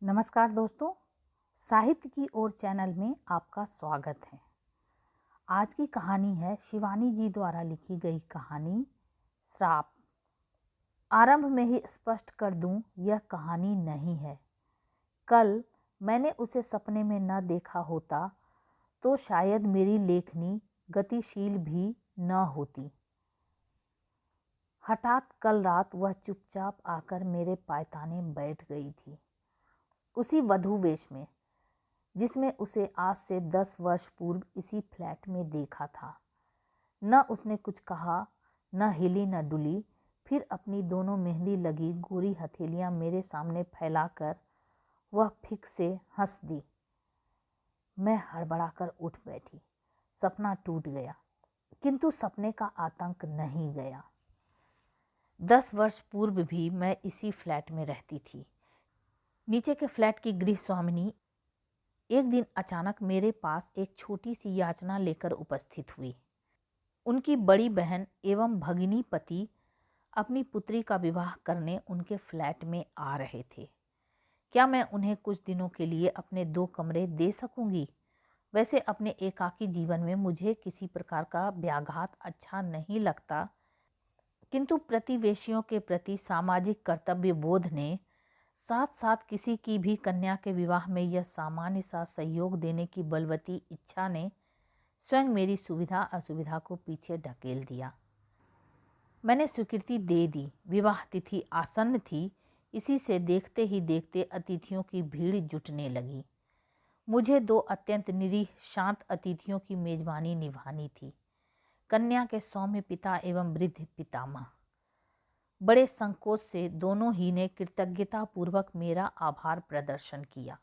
नमस्कार दोस्तों, साहित्य की ओर चैनल में आपका स्वागत है। आज की कहानी है शिवानी जी द्वारा लिखी गई कहानी श्राप। आरंभ में ही स्पष्ट कर दूं, यह कहानी नहीं है। कल मैंने उसे सपने में न देखा होता तो शायद मेरी लेखनी गतिशील भी न होती। हठात कल रात वह चुपचाप आकर मेरे पायताने बैठ गई थी, उसी वधू वेश में जिसमें उसे आज से 10 वर्ष पूर्व इसी फ्लैट में देखा था। न उसने कुछ कहा, न हिली न डुली। फिर अपनी दोनों मेहंदी लगी गोरी हथेलियां मेरे सामने फैलाकर वह फिक से हंस दी। मैं हड़बड़ाकर उठ बैठी। सपना टूट गया, किंतु सपने का आतंक नहीं गया। 10 वर्ष पूर्व भी मैं इसी फ्लैट में रहती थी। नीचे के फ्लैट की गृह स्वामिनी एक दिन अचानक मेरे पास एक छोटी सी याचना लेकर उपस्थित हुई। उनकी बड़ी बहन एवं भगिनी पति अपनी पुत्री का विवाह करने उनके फ्लैट में आ रहे थे। क्या मैं उन्हें कुछ दिनों के लिए अपने 2 कमरे दे सकूंगी? वैसे अपने एकाकी जीवन में मुझे किसी प्रकार का व्याघात अच्छा नहीं लगता, किंतु प्रतिवेशियों के प्रति सामाजिक कर्तव्य बोध ने, साथ साथ किसी की भी कन्या के विवाह में यह सामान्य सा सहयोग देने की बलवती इच्छा ने स्वयं मेरी सुविधा असुविधा को पीछे ढकेल दिया। मैंने स्वीकृति दे दी। विवाह तिथि आसन्न थी। इसी से देखते ही देखते अतिथियों की भीड़ जुटने लगी। मुझे 2 अत्यंत निरीह शांत अतिथियों की मेजबानी निभानी थी। कन्या के सौम्य पिता एवं वृद्ध पितामह। बड़े संकोच से दोनों ही ने कृतज्ञता पूर्वक मेरा आभार प्रदर्शन किया।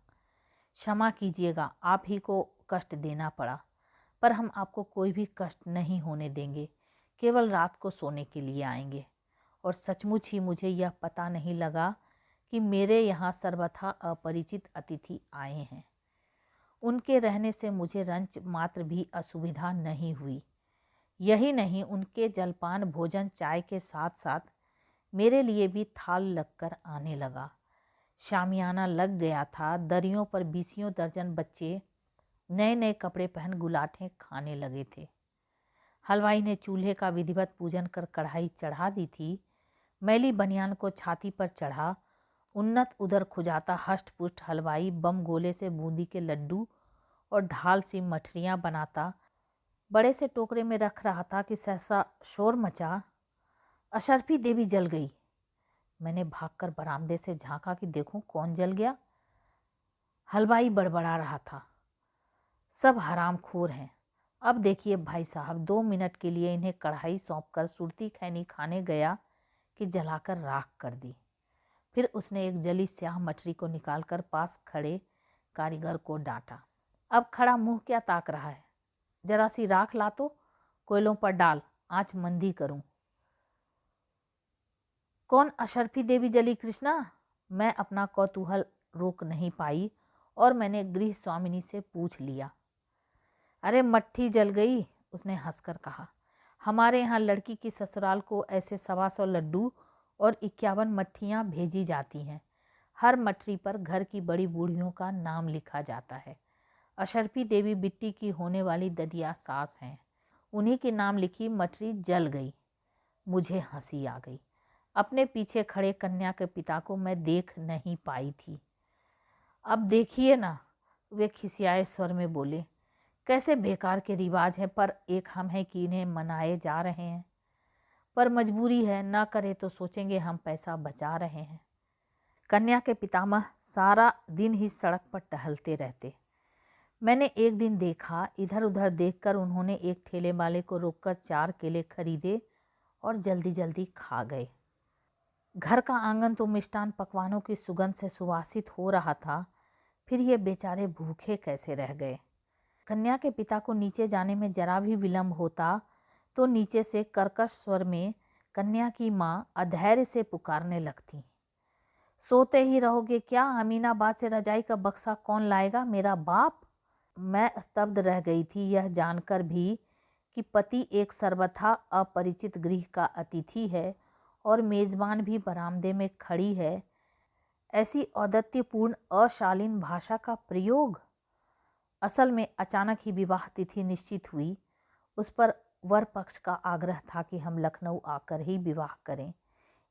क्षमा कीजिएगा, आप ही को कष्ट देना पड़ा, पर हम आपको कोई भी कष्ट नहीं होने देंगे। केवल रात को सोने के लिए आएंगे। और सचमुच ही मुझे यह पता नहीं लगा कि मेरे यहाँ सर्वथा अपरिचित अतिथि आए हैं। उनके रहने से मुझे रंच मात्र भी असुविधा नहीं हुई। यही नहीं, उनके जलपान भोजन चाय के साथ साथ मेरे लिए भी थाल लगकर आने लगा। शामियाना लग गया था। दरियों पर 20 दर्जन बच्चे नए नए कपड़े पहन गुलाटें खाने लगे थे। हलवाई ने चूल्हे का विधिवत पूजन कर कढ़ाई चढ़ा दी थी। मैली बनियान को छाती पर चढ़ा उन्नत उदर खुजाता हष्ट पुष्ट हलवाई बम गोले से बूंदी के लड्डू और ढाल सी मठरियाँ बनाता बड़े से टोकरे में रख रहा था कि सहसा शोर मचा। अशर्फी देवी जल गई। मैंने भागकर बरामदे से झांका कि देखूं कौन जल गया। हलवाई बड़बड़ा रहा था, सब हरामखोर हैं। अब देखिए भाई साहब, 2 मिनट के लिए इन्हें कढ़ाई सौंपकर सुरती खैनी खाने गया कि जलाकर राख कर दी। फिर उसने एक जली स्याह मछली को निकालकर पास खड़े कारीगर को डांटा। अब खड़ा मुंह क्या ताक रहा है? जरा सी राख ला तो कोयलों पर डाल, आंच मंदी करूं। कौन अशर्फी देवी जली कृष्णा? मैं अपना कौतूहल रोक नहीं पाई और मैंने गृह स्वामिनी से पूछ लिया। अरे मट्ठी जल गई, उसने हंसकर कहा। हमारे यहाँ लड़की की ससुराल को ऐसे 125 लड्डू और 51 मट्ठियाँ भेजी जाती हैं। हर मटरी पर घर की बड़ी बूढ़ियों का नाम लिखा जाता है। अशर्फी देवी बिट्टी की होने वाली ददिया सास हैं। उन्हीं के नाम लिखी मटरी जल गई। मुझे हंसी आ गई। अपने पीछे खड़े कन्या के पिता को मैं देख नहीं पाई थी। अब देखिए ना, वे खिसियाए स्वर में बोले, कैसे बेकार के रिवाज है, पर एक हम हैं कि इन्हें मनाए जा रहे हैं। पर मजबूरी है, ना करे तो सोचेंगे हम पैसा बचा रहे हैं। कन्या के पितामह सारा दिन ही सड़क पर टहलते रहते। मैंने एक दिन देखा, इधर उधर देखकर उन्होंने एक ठेले वाले को रोककर 4 केले खरीदे और जल्दी जल्दी खा गए। घर का आंगन तो मिष्टान पकवानों की सुगंध से सुवासित हो रहा था। फिर ये बेचारे भूखे कैसे रह गए। कन्या के पिता को नीचे जाने में जरा भी विलंब होता तो नीचे से कर्कश स्वर में कन्या की माँ अधैर्य से पुकारने लगती, सोते ही रहोगे क्या? अमीनाबाद से रजाई का बक्सा कौन लाएगा? मेरा बाप। मैं स्तब्ध रह गई थी, यह जानकर भी कि पति एक सर्वथा अपरिचित गृह का अतिथि है और मेज़बान भी बरामदे में खड़ी है। ऐसी औदत्यपूर्ण अशालीन भाषा का प्रयोग। असल में अचानक ही विवाह तिथि निश्चित हुई। उस पर वर पक्ष का आग्रह था कि हम लखनऊ आकर ही विवाह करें।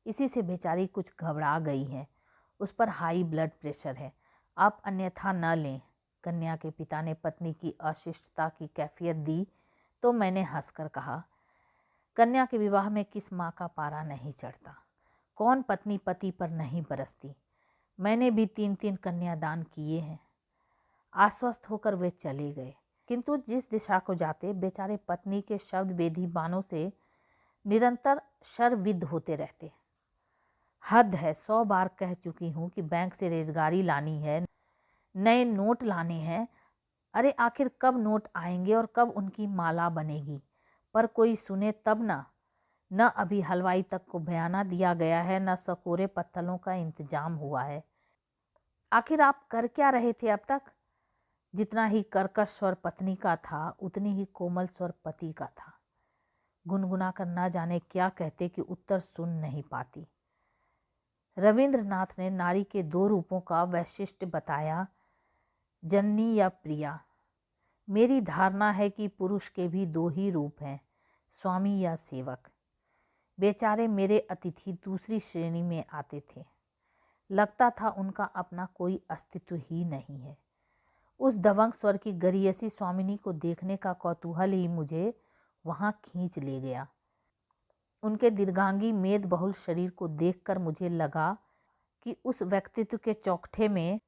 इसी से बेचारी कुछ घबरा गई है। उस पर हाई ब्लड प्रेशर है, आप अन्यथा न लें। कन्या के पिता ने पत्नी की अशिष्टता की कैफियत दी तो मैंने हंसकर कहा, कन्या के विवाह में किस माँ का पारा नहीं चढ़ता। कौन पत्नी पति पर नहीं बरसती। मैंने भी 3-3 कन्यादान किए हैं। आश्वस्त होकर वे चले गए, किंतु जिस दिशा को जाते बेचारे पत्नी के शब्द वेधी बाणों से निरंतर शरविद्ध होते रहते। हद है, 100 बार कह चुकी हूँ कि बैंक से रेजगारी लानी है, नए नोट लाने हैं। अरे आखिर कब नोट आएंगे और कब उनकी माला बनेगी, पर कोई सुने तब ना। न अभी हलवाई तक को बयाना दिया गया है, न सकोरे पत्तलों का इंतजाम हुआ है। आखिर आप कर क्या रहे थे अब तक? जितना ही कर्कश स्वर पत्नी का था उतनी ही कोमल स्वर पति का था। गुनगुना कर ना जाने क्या कहते कि उत्तर सुन नहीं पाती। रविंद्रनाथ ने नारी के 2 रूपों का वैशिष्ट्य बताया, जननी या प्रिया। मेरी धारणा है कि पुरुष के भी 2 ही रूप हैं, स्वामी या सेवक। बेचारे मेरे अतिथि दूसरी श्रेणी में आते थे। लगता था उनका अपना कोई अस्तित्व ही नहीं है। उस दबंग स्वर की गरियसी स्वामिनी को देखने का कौतूहल ही मुझे वहां खींच ले गया। उनके दीर्घांगी मेद बहुल शरीर को देखकर मुझे लगा कि उस व्यक्तित्व के चौखटे में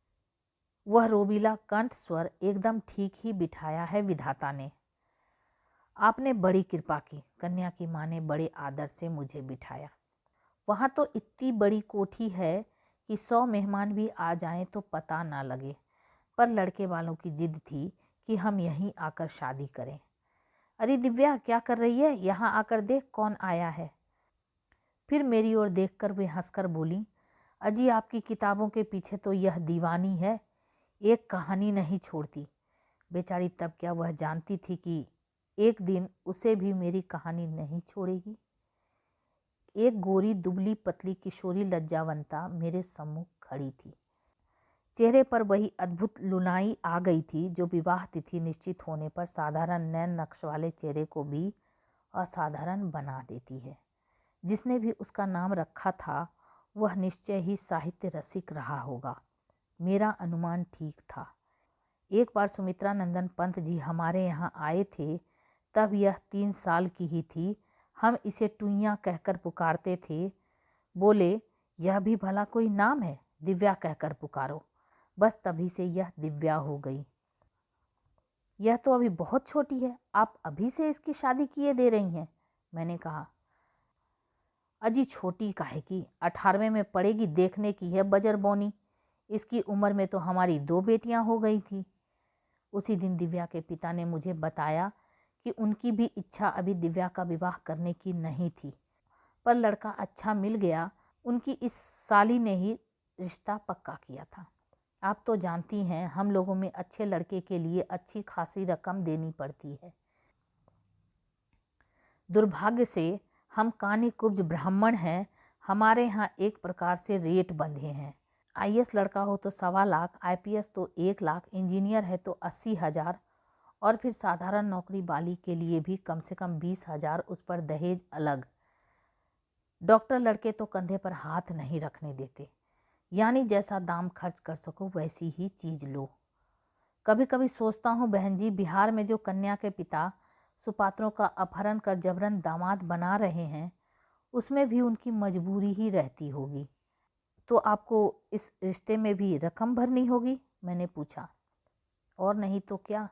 वह रोबीला कंठ स्वर एकदम ठीक ही बिठाया है विधाता ने। आपने बड़ी कृपा की। कन्या की माँ ने बड़े आदर से मुझे बिठाया। वहाँ तो इतनी बड़ी कोठी है कि 100 मेहमान भी आ जाएं तो पता ना लगे, पर लड़के वालों की जिद थी कि हम यहीं आकर शादी करें। अरे दिव्या, क्या कर रही है? यहाँ आकर देख कौन आया है। फिर मेरी ओर देखकर वे हंसकर बोली, अजी आपकी किताबों के पीछे तो यह दीवानी है, एक कहानी नहीं छोड़ती। बेचारी तब क्या वह जानती थी कि एक दिन उसे भी मेरी कहानी नहीं छोड़ेगी। एक गोरी दुबली पतली किशोरी लज्जावंता मेरे सम्मुख खड़ी थी। चेहरे पर वही अद्भुत लुनाई आ गई थी जो विवाह तिथि निश्चित होने पर साधारण नैन नक्श वाले चेहरे को भी असाधारण बना देती है। जिसने भी उसका नाम रखा था वह निश्चय ही साहित्य रसिक रहा होगा। मेरा अनुमान ठीक था। एक बार सुमित्रा नंदन पंत जी हमारे यहाँ आए थे, तब यह 3 साल की ही थी। हम इसे टुइयाँ कहकर पुकारते थे। बोले, यह भी भला कोई नाम है? दिव्या कहकर पुकारो। बस तभी से यह दिव्या हो गई। यह तो अभी बहुत छोटी है, आप अभी से इसकी शादी किए दे रही हैं। मैंने कहा, अजी छोटी काहे की, 18वें में पड़ेगी, देखने की है बजर बोनी। इसकी उम्र में तो हमारी 2 बेटियां हो गई थी। उसी दिन दिव्या के पिता ने मुझे बताया कि उनकी भी इच्छा अभी दिव्या का विवाह करने की नहीं थी, पर लड़का अच्छा मिल गया। उनकी इस साली ने ही रिश्ता पक्का किया था। आप तो जानती हैं हम लोगों में अच्छे लड़के के लिए अच्छी खासी रकम देनी पड़ती है। दुर्भाग्य से हम कानी कुब्ज ब्राह्मण हैं। हमारे यहाँ एक प्रकार से रेट बंधे हैं। आईएएस लड़का हो तो 1.25 लाख, आईपीएस तो 1 लाख, इंजीनियर है तो 80,000, और फिर साधारण नौकरी वाली के लिए भी कम से कम 20,000, उस पर दहेज अलग। डॉक्टर लड़के तो कंधे पर हाथ नहीं रखने देते, यानी जैसा दाम खर्च कर सको वैसी ही चीज़ लो। कभी कभी सोचता हूँ बहन जी, बिहार में जो कन्या के पिता सुपात्रों का अपहरण कर जबरन दामाद बना रहे हैं, उसमें भी उनकी मजबूरी ही रहती होगी। तो आपको इस रिश्ते में भी रकम भरनी होगी? मैंने पूछा। और नहीं तो क्या,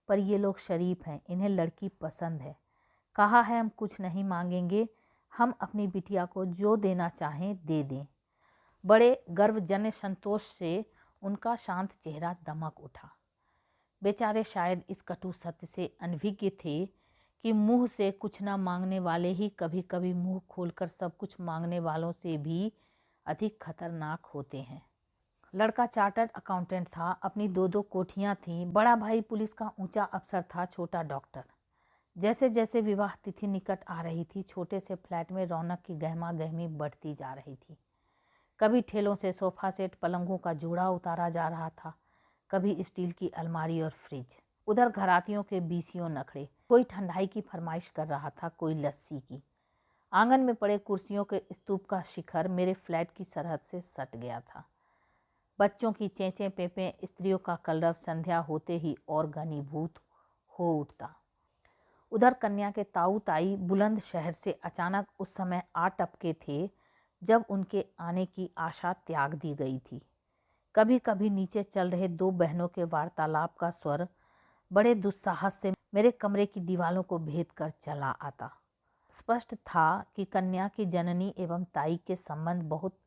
पर ये लोग शरीफ हैं, इन्हें लड़की पसंद है। कहा है हम कुछ नहीं मांगेंगे, हम अपनी बिटिया को जो देना चाहें दे दें। बड़े गर्वजन्य संतोष से उनका शांत चेहरा दमक उठा। बेचारे शायद इस कटु सत्य से अनभिज्ञ थे कि मुंह से कुछ न मांगने वाले ही कभी कभी मुंह खोलकर सब कुछ मांगने वालों से भी अधिक खतरनाक होते हैं। लड़का चार्टर्ड अकाउंटेंट था, अपनी 2-2 कोठियाँ थीं। बड़ा भाई पुलिस का ऊंचा अफसर था, छोटा डॉक्टर। जैसे जैसे विवाह तिथि निकट आ रही थी, छोटे से फ्लैट में रौनक की गहमा गहमी बढ़ती जा रही थी। कभी ठेलों से सोफा सेट, पलंगों का जोड़ा उतारा जा रहा था, कभी स्टील की अलमारी और फ्रिज। उधर घरातियों के बीसियों नखरे, कोई ठंडाई की फरमाइश कर रहा था, कोई लस्सी की। आंगन में पड़े कुर्सियों के स्तूप का शिखर मेरे फ्लैट की सरहद से सट गया था। बच्चों की चेंचें पेपें, स्त्रियों का कलरव संध्या होते ही और घनीभूत हो उठता। उधर कन्या के ताऊ ताई बुलंद शहर से अचानक उस समय आ टपके थे जब उनके आने की आशा त्याग दी गई थी। कभी कभी नीचे चल रहे दो बहनों के वार्तालाप का स्वर बड़े दुस्साहस से मेरे कमरे की दीवारों को भेद कर चला आता। स्पष्ट था कि कन्या की जननी एवं ताई के संबंध बहुत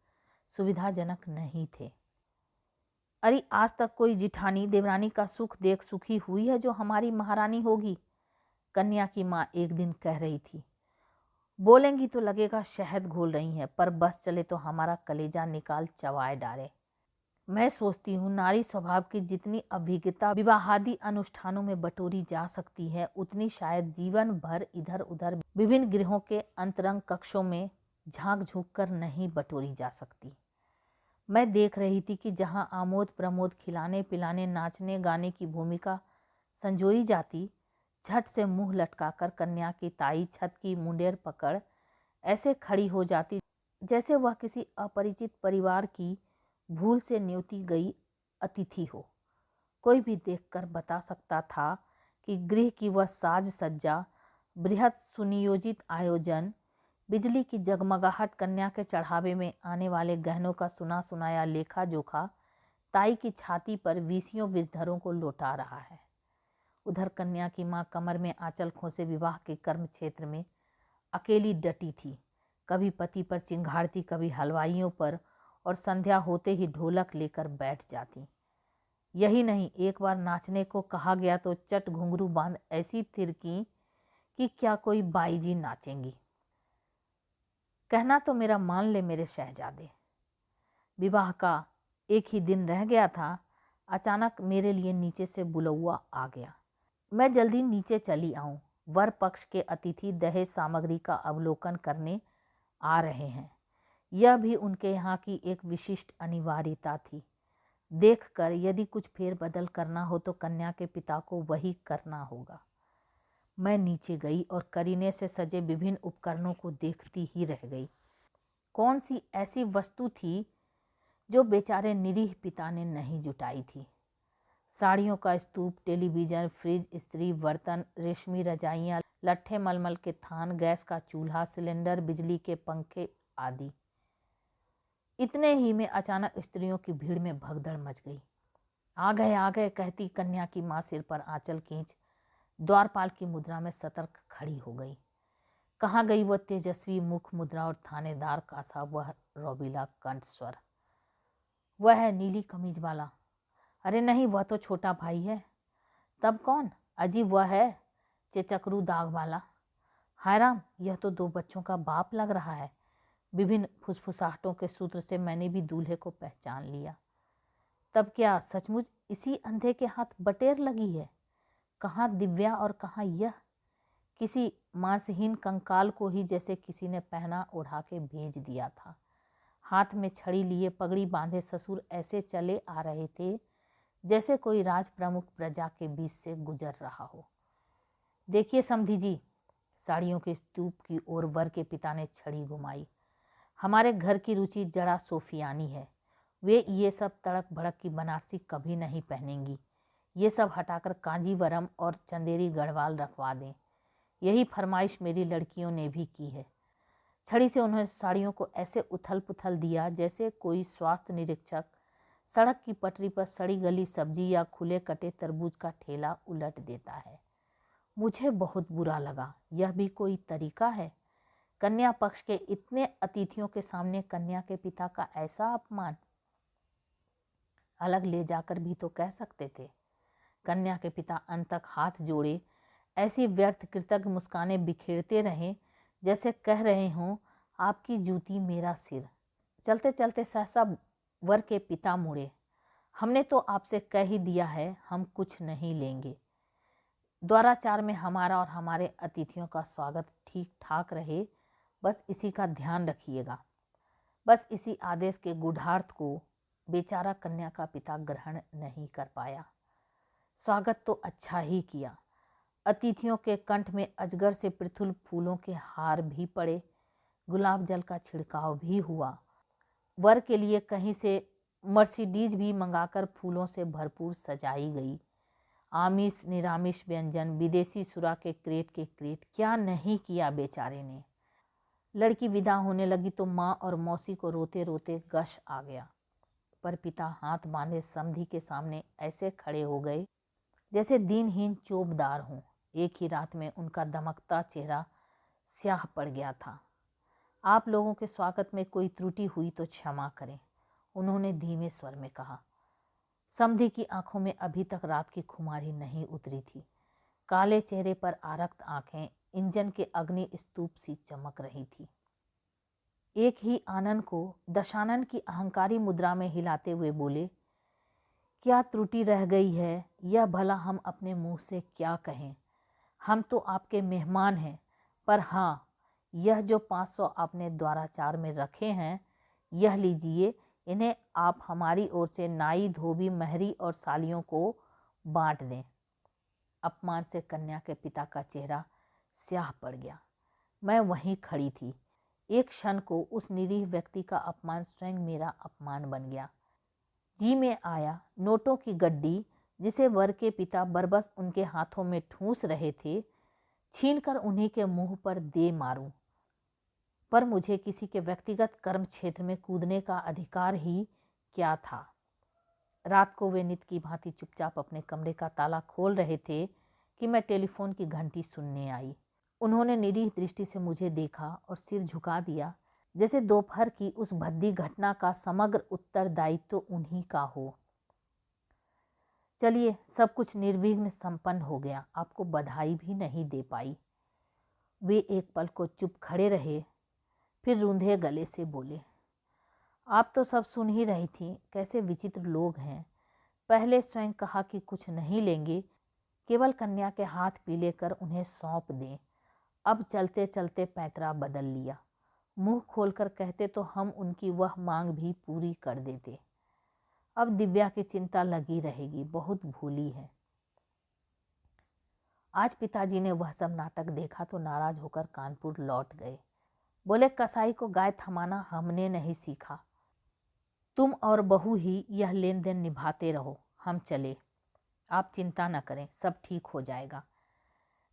सुविधाजनक नहीं थे। अरे आज तक कोई जिठानी देवरानी का सुख देख सुखी हुई है जो हमारी महारानी होगी? कन्या की माँ एक दिन कह रही थी। बोलेंगी तो लगेगा शहद घोल रही हैं, पर बस चले तो हमारा कलेजा निकाल चबाए डाले। मैं सोचती हूँ नारी स्वभाव की जितनी अभिज्ञता विवाहादि अनुष्ठानों में बटोरी जा सकती है, उतनी शायद जीवन भर इधर उधर विभिन्न गृहों के अंतरंग कक्षों में झांक झूंक कर नहीं बटोरी जा सकती। मैं देख रही थी कि जहाँ आमोद प्रमोद, खिलाने पिलाने, नाचने गाने की भूमिका संजोई जाती, झट से मुंह लटकाकर कन्या की ताई छत की मुंडेर पकड़ ऐसे खड़ी हो जाती जैसे वह किसी अपरिचित परिवार की भूल से न्योती गई अतिथि हो। कोई भी देखकर बता सकता था कि गृह की वह साज सज्जा, बृहद सुनियोजित आयोजन, बिजली की जगमगाहट, कन्या के चढ़ावे में आने वाले गहनों का सुना सुनाया लेखा जोखा ताई की छाती पर वीसियों विषधरों को लौटा रहा है। उधर कन्या की माँ कमर में आंचल खोसे विवाह के कर्म क्षेत्र में अकेली डटी थी। कभी पति पर चिंघाड़ती, कभी हलवाइयों पर, और संध्या होते ही ढोलक लेकर बैठ जाती। यही नहीं, एक बार नाचने को कहा गया तो चट घुंघरू बांध ऐसी थिरकी कि क्या कोई बाई जी नाचेंगी। कहना तो मेरा मान ले मेरे शहजादे। विवाह का एक ही दिन रह गया था, अचानक मेरे लिए नीचे से बुलौआ आ गया। मैं जल्दी नीचे चली आऊं। वर पक्ष के अतिथि दहेज सामग्री का अवलोकन करने आ रहे हैं। यह भी उनके यहाँ की एक विशिष्ट अनिवार्यता थी। देखकर यदि कुछ फेरबदल करना हो तो कन्या के पिता को वही करना होगा। मैं नीचे गई और करीने से सजे विभिन्न उपकरणों को देखती ही रह गई। कौन सी ऐसी वस्तु थी जो बेचारे निरीह पिता ने नहीं जुटाई थी? साड़ियों का स्तूप, टेलीविज़न, फ्रिज, स्त्री बर्तन, रेशमी रजाइयाँ, लट्ठे मलमल के थान, गैस का चूल्हा, सिलेंडर, बिजली के पंखे आदि। इतने ही में अचानक स्त्रियों की भीड़ में भगदड़ मच गई। आ गए कहती कन्या की माँ सिर पर आंचल खींच द्वारपाल की मुद्रा में सतर्क खड़ी हो गई। कहाँ गई वह तेजस्वी मुख मुद्रा और थानेदार का सा वह रौबीला कंठ स्वर? वह है नीली कमीज वाला। अरे नहीं, वह तो छोटा भाई है। तब कौन? अजी वह है चेचकरू दाग वाला। हाय राम, यह तो दो बच्चों का बाप लग रहा है। विभिन्न फुसफुसाहटों के सूत्र से मैंने भी दूल्हे को पहचान लिया। तब क्या सचमुच इसी अंधे के हाथ बटेर लगी है? कहाँ दिव्या और कहाँ यह? किसी मांसहीन कंकाल को ही जैसे किसी ने पहना ओढ़ा के भेज दिया था। हाथ में छड़ी लिए, पगड़ी बांधे ससुर ऐसे चले आ रहे थे जैसे कोई राज प्रमुख प्रजा के बीच से गुजर रहा हो। देखिए समधी जी, साड़ियों के स्तूप की ओर वर के पिता ने छड़ी घुमाई। हमारे घर की रुचि जरा सोफियानी है। वे ये सब तड़क भड़क की बनारसी कभी नहीं पहनेंगी। ये सब हटाकर कांजीवरम और चंदेरी गढ़वाल रखवा दें। यही फरमाइश मेरी लड़कियों ने भी की है। छड़ी से उन्होंने साड़ियों को ऐसे उथल पुथल दिया जैसे कोई स्वास्थ्य निरीक्षक सड़क की पटरी पर सड़ी गली सब्जी या खुले कटे तरबूज का ठेला उलट देता है। मुझे बहुत बुरा लगा। यह भी कोई तरीका है? कन्या पक्ष के इतने अतिथियों के सामने कन्या के पिता का ऐसा अपमान? अलग ले जाकर भी तो कह सकते थे। कन्या के पिता अंत तक हाथ जोड़े ऐसी व्यर्थ कृतज्ञ मुस्कानें बिखेरते रहे जैसे कह रहे हों, आपकी जूती मेरा सिर। चलते चलते सहसा वर के पिता मुड़े। हमने तो आपसे कह ही दिया है, हम कुछ नहीं लेंगे। द्वाराचार में हमारा और हमारे अतिथियों का स्वागत ठीक ठाक रहे, बस इसी का ध्यान रखिएगा। बस इसी आदेश के गूढ़ार्थ को बेचारा कन्या का पिता ग्रहण नहीं कर पाया। स्वागत तो अच्छा ही किया, अतिथियों के कंठ में अजगर से पृथुल फूलों के हार भी पड़े, गुलाब जल का छिड़काव भी हुआ, वर के लिए कहीं से मर्सिडीज भी मंगाकर फूलों से भरपूर सजाई गई। आमिष निरामिष व्यंजन, विदेशी सुरा के क्रेट क्या नहीं किया बेचारे ने। लड़की विदा होने लगी तो माँ और मौसी को रोते रोते गश आ गया, पर पिता हाथ बांधे समधी के सामने ऐसे खड़े हो गए जैसे दीनहीन चोबदार हों। एक ही रात में उनका दमकता चेहरा स्याह पड़ गया था। आप लोगों के स्वागत में कोई त्रुटि हुई तो क्षमा करें, उन्होंने धीमे स्वर में कहा। समधी की आंखों में अभी तक रात की खुमारी नहीं उतरी थी। काले चेहरे पर आरक्त आंखें इंजन के अग्नि स्तूप सी चमक रही थी। एक ही आनन को दशानन की अहंकारी मुद्रा में हिलाते हुए बोले, क्या त्रुटि रह गई है, यह भला हम अपने मुंह से क्या कहें। हम तो आपके मेहमान हैं, पर हाँ, यह जो 500 आपने द्वाराचार में रखे हैं, यह लीजिए, इन्हें आप हमारी ओर से नाई धोबी महरी और सालियों को बांट दें। अपमान से कन्या के पिता का चेहरा स्याह पड़ गया। मैं वहीं खड़ी थी। एक क्षण को उस निरीह व्यक्ति का अपमान स्वयं मेरा अपमान बन गया। जी में आया नोटों की गड्डी, जिसे वर के पिता बरबस उनके हाथों में ठूंस रहे थे, छीनकर उन्हीं के मुंह पर दे मारूं। पर मुझे किसी के व्यक्तिगत कर्म क्षेत्र में कूदने का अधिकार ही क्या था। रात को वे नित की भांति चुपचाप अपने कमरे का ताला खोल रहे थे कि मैं टेलीफोन की घंटी सुनने आई। उन्होंने निरीह दृष्टि से मुझे देखा और सिर झुका दिया, जैसे दोपहर की उस भद्दी घटना का समग्र उत्तरदायित्व उन्हीं का हो। चलिए, सब कुछ निर्विघ्न संपन्न हो गया, आपको बधाई भी नहीं दे पाई। वे एक पल को चुप खड़े रहे, फिर रूंधे गले से बोले, आप तो सब सुन ही रही थी, कैसे विचित्र लोग हैं। पहले स्वयं कहा कि कुछ नहीं लेंगे, केवल कन्या के हाथ पीले कर उन्हें सौंप दें। अब चलते चलते पैंतरा बदल लिया। मुंह खोलकर कहते तो हम उनकी वह मांग भी पूरी कर देते। अब दिव्या की चिंता लगी रहेगी, बहुत भूली है। आज पिताजी ने वह सब नाटक देखा तो नाराज होकर कानपुर लौट गए। बोले, कसाई को गाय थमाना हमने नहीं सीखा, तुम और बहू ही यह लेन देन निभाते रहो, हम चले। आप चिंता न करें, सब ठीक हो जाएगा।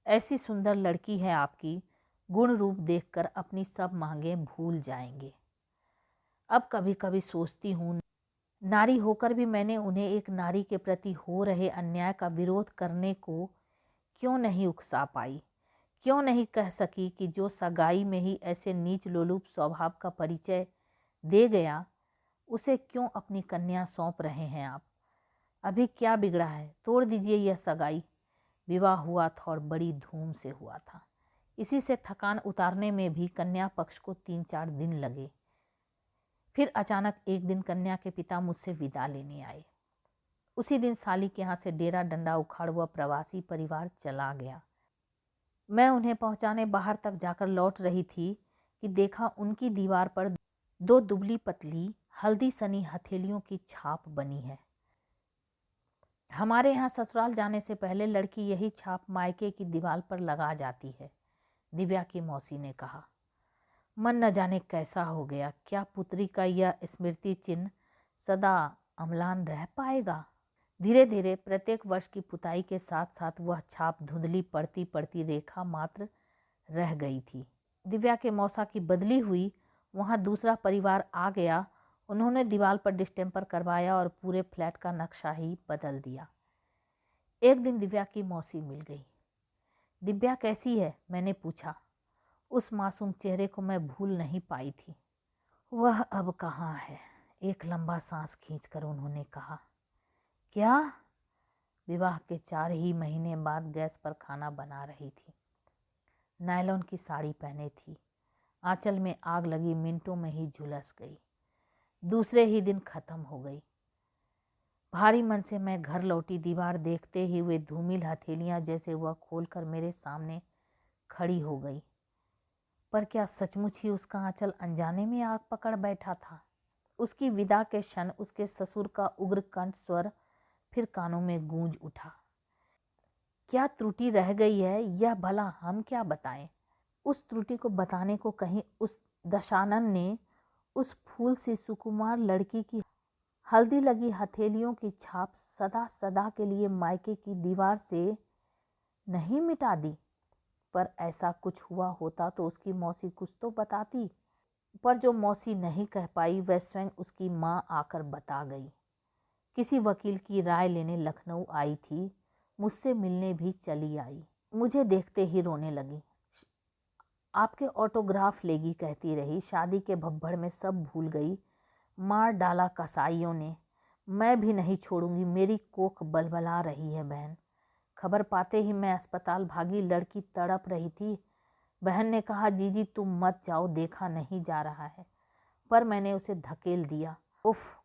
ऐसी सुंदर लड़की है आपकी, गुण रूप देखकर अपनी सब मांगें भूल जाएंगे। अब कभी कभी सोचती हूँ, नारी होकर भी मैंने उन्हें एक नारी के प्रति हो रहे अन्याय का विरोध करने को क्यों नहीं उकसा पाई। क्यों नहीं कह सकी कि जो सगाई में ही ऐसे नीच लोलुप स्वभाव का परिचय दे गया, उसे क्यों अपनी कन्या सौंप रहे हैं आप। अभी क्या बिगड़ा है, तोड़ दीजिए यह सगाई। विवाह हुआ था और बड़ी धूम से हुआ था। इसी से थकान उतारने में भी कन्या पक्ष को 3-4 दिन लगे। फिर अचानक एक दिन कन्या के पिता मुझसे विदा लेने आए। उसी दिन साली के यहाँ से डेरा डंडा उखाड़ हुआ प्रवासी परिवार चला गया। मैं उन्हें पहुंचाने बाहर तक जाकर लौट रही थी कि देखा उनकी दीवार पर 2 दुबली पतली हल्दी सनी हथेलियों की छाप बनी है। हमारे यहाँ ससुराल जाने से पहले लड़की यही छाप मायके की दीवार पर लगा जाती है, दिव्या की मौसी ने कहा। मन न जाने कैसा हो गया, क्या पुत्री का यह स्मृति चिन्ह सदा अम्लान रह पाएगा। धीरे धीरे प्रत्येक वर्ष की पुताई के साथ साथ वह छाप धुंधली पड़ती पड़ती रेखा मात्र रह गई थी। दिव्या के मौसा की बदली हुई, वहाँ दूसरा परिवार आ गया। उन्होंने दीवार पर डिस्टेम्पर करवाया और पूरे फ्लैट का नक्शा ही बदल दिया। एक दिन दिव्या की मौसी मिल गई। दिव्या कैसी है, मैंने पूछा। उस मासूम चेहरे को मैं भूल नहीं पाई थी। वह अब कहाँ है, एक लंबा सांस खींचकर उन्होंने कहा। क्या? विवाह के 4 ही महीने बाद गैस पर खाना बना रही थी। नायलॉन की साड़ी पहने थी, आंचल में आग लगी मिनटों में ही झुलस गई। दूसरे ही दिन खत्म हो गई। भारी मन से मैं घर लौटी। दीवार देखते ही वे धूमिल हथेलियां जैसे वह खोलकर मेरे सामने खड़ी हो गई। पर क्या सचमुच ही उसका आंचल अनजाने में आग पकड़ बैठा था? उसकी विदा के क्षण उसके ससुर का उग्र कंठ स्वर फिर कानों में गूंज उठा। क्या त्रुटि रह गई है, यह भला हम क्या बताएं? उस त्रुटि को बताने को कहीं उस दशानन ने उस फूल सी सुकुमार लड़की की हल्दी लगी हथेलियों की छाप सदा सदा के लिए मायके की दीवार से नहीं मिटा दी? पर ऐसा कुछ हुआ होता तो उसकी मौसी कुछ तो बताती, पर जो मौसी नहीं कह पाई वह स्वयं उसकी माँ आकर बता गई। किसी वकील की राय लेने लखनऊ आई थी, मुझसे मिलने भी चली आई। मुझे देखते ही रोने लगी। आपके ऑटोग्राफ लेगी कहती रही। शादी के भब्बड़ में सब भूल गई। मार डाला कसाईयों ने। मैं भी नहीं छोड़ूंगी। मेरी कोख बलबला रही है बहन। खबर पाते ही मैं अस्पताल भागी। लड़की तड़प रही थी। बहन ने कहा, जीजी तुम मत जाओ, देखा नहीं जा रहा है। पर मैंने उसे धकेल दिया। उफ,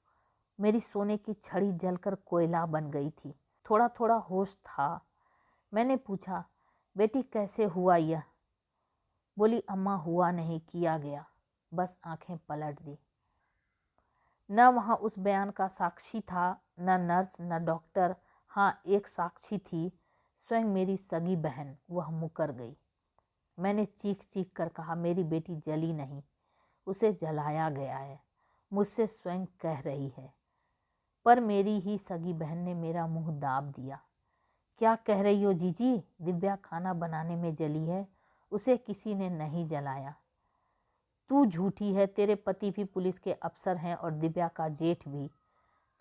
मेरी सोने की छड़ी जलकर कोयला बन गई थी। थोड़ा थोड़ा होश था। मैंने पूछा, बेटी कैसे हुआ यह? बोली, अम्मा हुआ नहीं, किया गया। बस आंखें पलट दी। न वहाँ उस बयान का साक्षी था, न नर्स, न डॉक्टर। हाँ, एक साक्षी थी, स्वयं मेरी सगी बहन। वह मुकर गई। मैंने चीख चीख कर कहा, मेरी बेटी जली नहीं, उसे जलाया गया है। मुझसे स्वयं कह रही है। पर मेरी ही सगी बहन ने मेरा मुंह दाब दिया। क्या कह रही हो जीजी? दिव्या खाना बनाने में जली है, उसे किसी ने नहीं जलाया। तू झूठी है। तेरे पति भी पुलिस के अफसर हैं और दिव्या का जेठ भी।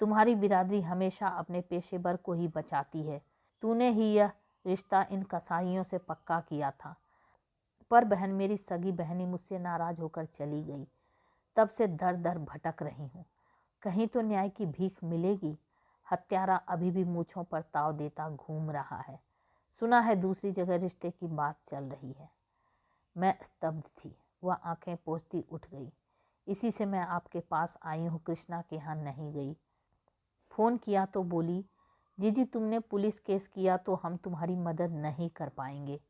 तुम्हारी बिरादरी हमेशा अपने पेशेवर को ही बचाती है। तूने ही यह रिश्ता इन कसाईयों से पक्का किया था। पर बहन, मेरी सगी बहनी मुझसे नाराज होकर चली गई। तब से दर दर भटक रही हूँ। कहीं तो न्याय की भीख मिलेगी। हत्यारा अभी भी मूंछों पर ताव देता घूम रहा है। सुना है दूसरी जगह रिश्ते की बात चल रही है। मैं स्तब्ध थी। वह आंखें पोंछती उठ गई। इसी से मैं आपके पास आई हूँ, कृष्णा के यहाँ नहीं गई। फ़ोन किया तो बोली, जीजी तुमने पुलिस केस किया तो हम तुम्हारी मदद नहीं कर पाएंगे।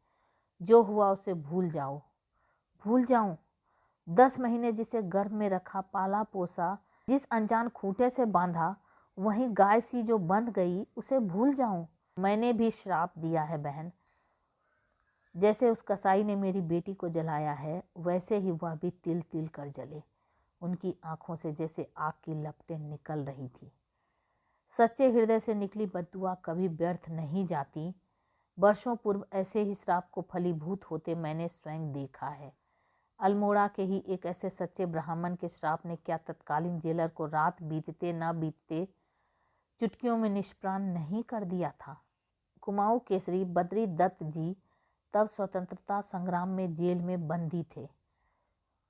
जो हुआ उसे भूल जाओ। भूल जाऊं? 10 महीने जिसे गर्भ में रखा, पाला पोसा, जिस अनजान खूंटे से बांधा, वहीं गाय सी जो बंध गई, उसे भूल जाऊं? मैंने भी श्राप दिया है बहन। जैसे उस कसाई ने मेरी बेटी को जलाया है, वैसे ही वह भी तिल तिल कर जले। उनकी आंखों से जैसे आग की लपटें निकल रही थी। सच्चे हृदय से निकली बद्दुआ कभी व्यर्थ नहीं जाती। वर्षों पूर्व ऐसे ही श्राप को फलीभूत होते मैंने स्वयं देखा है। अल्मोड़ा के ही एक ऐसे सच्चे ब्राह्मण के श्राप ने क्या तत्कालीन जेलर को रात बीतते न बीतते चुटकियों में निष्प्राण नहीं कर दिया था। कुमाऊं केसरी बद्री दत्त जी तब स्वतंत्रता संग्राम में जेल में बंदी थे।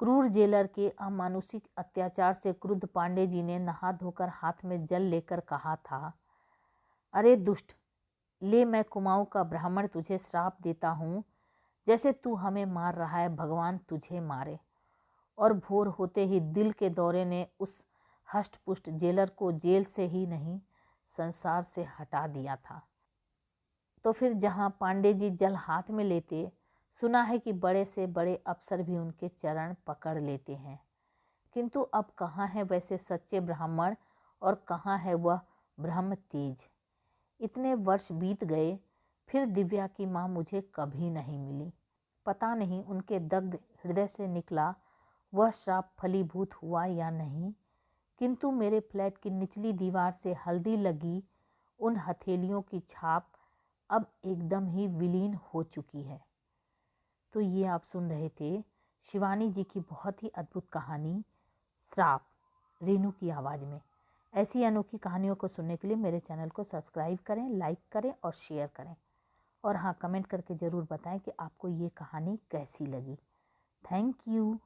क्रूर जेलर के अमानुषिक अत्याचार से क्रुद्ध पांडे जी ने नहा धोकर हाथ में जल लेकर कहा था, अरे दुष्ट, ले मैं कुमाऊं का ब्राह्मण तुझे श्राप देता हूँ। जैसे तू हमें मार रहा है, भगवान तुझे मारे। और भोर होते ही दिल के दौरे ने उस हष्टपुष्ट जेलर को जेल से ही नहीं, संसार से हटा दिया था। तो फिर जहाँ पांडे जी जल हाथ में लेते, सुना है कि बड़े से बड़े अफसर भी उनके चरण पकड़ लेते हैं। किंतु अब कहाँ है वैसे सच्चे ब्राह्मण और कहाँ है वह ब्रह्म तेज? इतने वर्ष बीत गए, फिर दिव्या की माँ मुझे कभी नहीं मिली। पता नहीं उनके दग्ध हृदय से निकला वह श्राप फलीभूत हुआ या नहीं, किंतु मेरे फ्लैट की निचली दीवार से हल्दी लगी उन हथेलियों की छाप अब एकदम ही विलीन हो चुकी है। तो ये आप सुन रहे थे शिवानी जी की बहुत ही अद्भुत कहानी श्राप, रेनू की आवाज़ में। ऐसी अनोखी कहानियों को सुनने के लिए मेरे चैनल को सब्सक्राइब करें, लाइक करें और शेयर करें। और हाँ, कमेंट करके ज़रूर बताएं कि आपको ये कहानी कैसी लगी। Thank you.